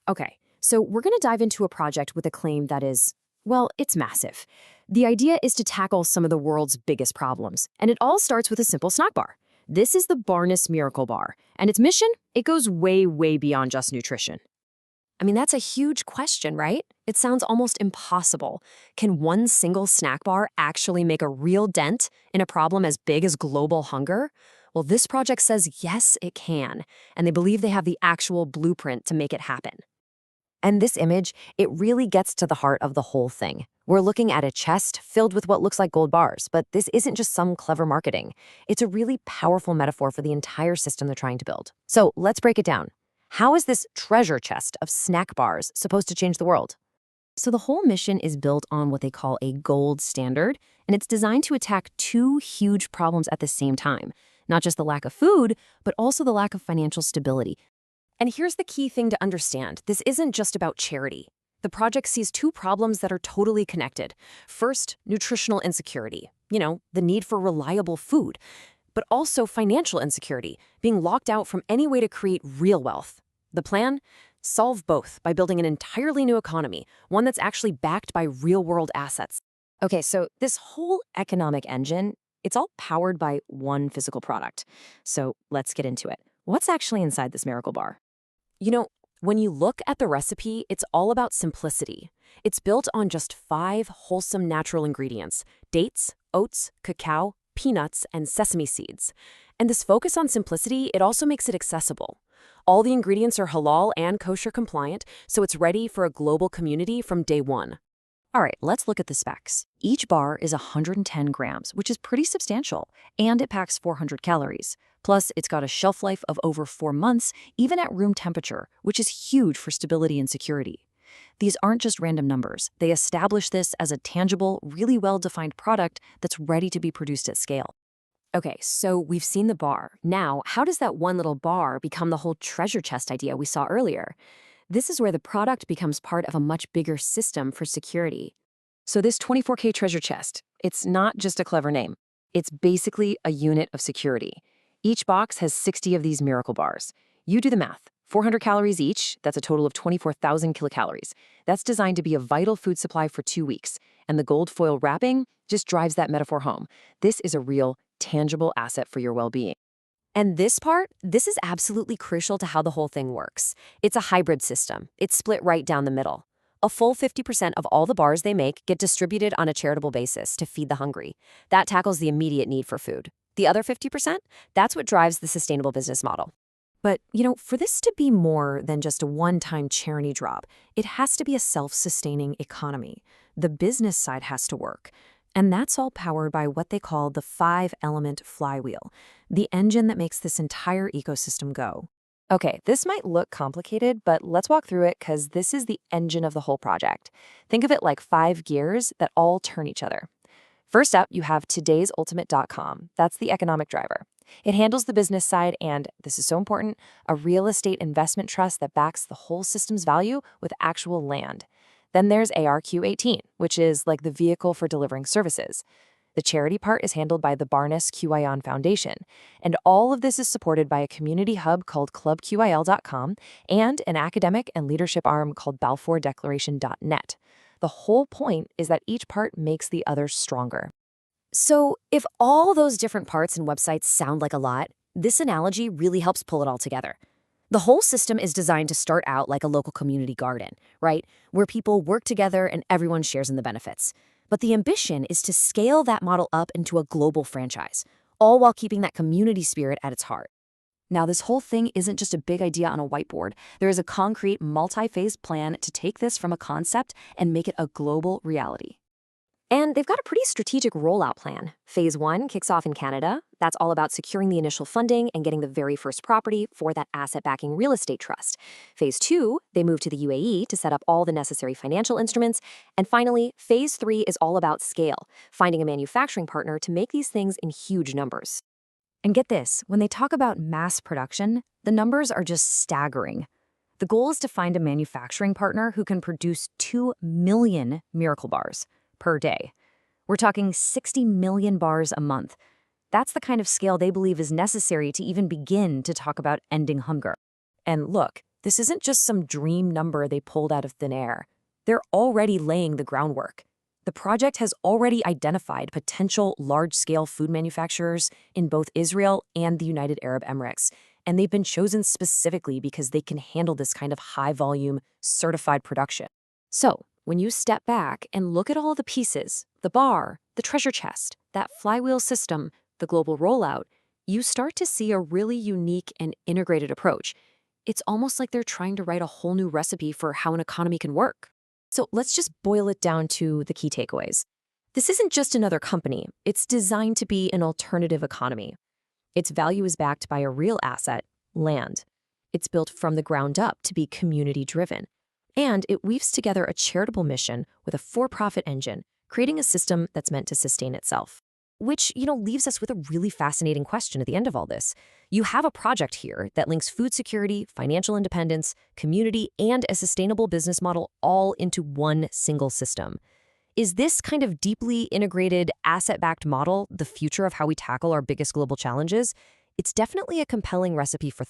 Okay, so we're going to dive into a project with a claim that is, well, it's massive. The idea is to tackle some of the world's biggest problems, and it all starts with a simple snack bar. This is the BarNess Miracle Bar, and its mission, it goes way, way beyond just nutrition. I mean, that's a huge question, right? It sounds almost impossible. Can one single snack bar actually make a real dent in a problem as big as global hunger? Well, this project says yes, it can, and they believe they have the actual blueprint to make it happen. And this image, it really gets to the heart of the whole thing. We're looking at a chest filled with what looks like gold bars, but this isn't just some clever marketing. It's a really powerful metaphor for the entire system they're trying to build. So let's break it down. How is this treasure chest of snack bars supposed to change the world? So the whole mission is built on what they call a gold standard, and it's designed to attack two huge problems at the same time. Not just the lack of food, but also the lack of financial stability. And here's the key thing to understand. This isn't just about charity. The project sees two problems that are totally connected. First, nutritional insecurity, the need for reliable food, but also financial insecurity, being locked out from any way to create real wealth. The plan? Solve both by building an entirely new economy, one that's actually backed by real-world assets. Okay, so this whole economic engine, it's all powered by one physical product. So let's get into it. What's actually inside this miracle bar? When you look at the recipe, it's all about simplicity. It's built on just 5 wholesome natural ingredients: dates, oats, cacao, peanuts, and sesame seeds. And this focus on simplicity, it also makes it accessible. All the ingredients are halal and kosher compliant, so it's ready for a global community from day one. All right, let's look at the specs. Each bar is 110 grams, which is pretty substantial, and it packs 400 calories. Plus, it's got a shelf life of over 4 months, even at room temperature, which is huge for stability and security. These aren't just random numbers. They establish this as a tangible, really well-defined product that's ready to be produced at scale. Okay, so we've seen the bar. Now, how does that one little bar become the whole treasure chest idea we saw earlier? This is where the product becomes part of a much bigger system for security. So this 24K treasure chest, it's not just a clever name. It's basically a unit of security. Each box has 60 of these miracle bars. You do the math. 400 calories each, that's a total of 24,000 kilocalories. That's designed to be a vital food supply for 2 weeks. And the gold foil wrapping just drives that metaphor home. This is a real, tangible asset for your well-being. And this is absolutely crucial to how the whole thing works. It's a hybrid system. It's split right down the middle. A full 50% of all the bars they make get distributed on a charitable basis to feed the hungry. That tackles the immediate need for food. The other 50%, that's what drives the sustainable business model. But, for this to be more than just a one-time charity drop, it has to be a self-sustaining economy. The business side has to work. And that's all powered by what they call the 5-element flywheel, the engine that makes this entire ecosystem go. Okay, this might look complicated, but let's walk through it because this is the engine of the whole project. Think of it like 5 gears that all turn each other. First up, you have todaysultimate.com. That's the economic driver. It handles the business side and, this is so important, a real estate investment trust that backs the whole system's value with actual land. Then there's ARQ18, which is like the vehicle for delivering services. The charity part is handled by the BarNess QIon Foundation, and all of this is supported by a community hub called clubqil.com and an academic and leadership arm called balfourdeclaration.net. The whole point is that each part makes the other stronger. So if all those different parts and websites sound like a lot, this analogy really helps pull it all together. The whole system is designed to start out like a local community garden, right? Where people work together and everyone shares in the benefits. But the ambition is to scale that model up into a global franchise, all while keeping that community spirit at its heart. Now, this whole thing isn't just a big idea on a whiteboard. There is a concrete, multi-phase plan to take this from a concept and make it a global reality. And they've got a pretty strategic rollout plan. Phase 1 kicks off in Canada. That's all about securing the initial funding and getting the very first property for that asset-backing real estate trust. Phase 2, they move to the UAE to set up all the necessary financial instruments. And finally, Phase 3 is all about scale, finding a manufacturing partner to make these things in huge numbers. And get this, when they talk about mass production, the numbers are just staggering. The goal is to find a manufacturing partner who can produce 2 million miracle bars per day. We're talking 60 million bars a month. That's the kind of scale they believe is necessary to even begin to talk about ending hunger. And look, This isn't just some dream number they pulled out of thin air. They're already laying the groundwork. The project has already identified potential large-scale food manufacturers in both Israel and the United Arab Emirates, and they've been chosen specifically because they can handle this kind of high-volume, certified production. So, when you step back and look at all the pieces, the bar, the treasure chest, that flywheel system, the global rollout, you start to see a really unique and integrated approach. It's almost like they're trying to write a whole new recipe for how an economy can work. So let's just boil it down to the key takeaways. This isn't just another company. It's designed to be an alternative economy. Its value is backed by a real asset, land. It's built from the ground up to be community-driven. And it weaves together a charitable mission with a for-profit engine, creating a system that's meant to sustain itself. Which, leaves us with a really fascinating question at the end of all this. You have a project here that links food security, financial independence, community, and a sustainable business model all into one single system. Is this kind of deeply integrated, asset-backed model the future of how we tackle our biggest global challenges? It's definitely a compelling recipe for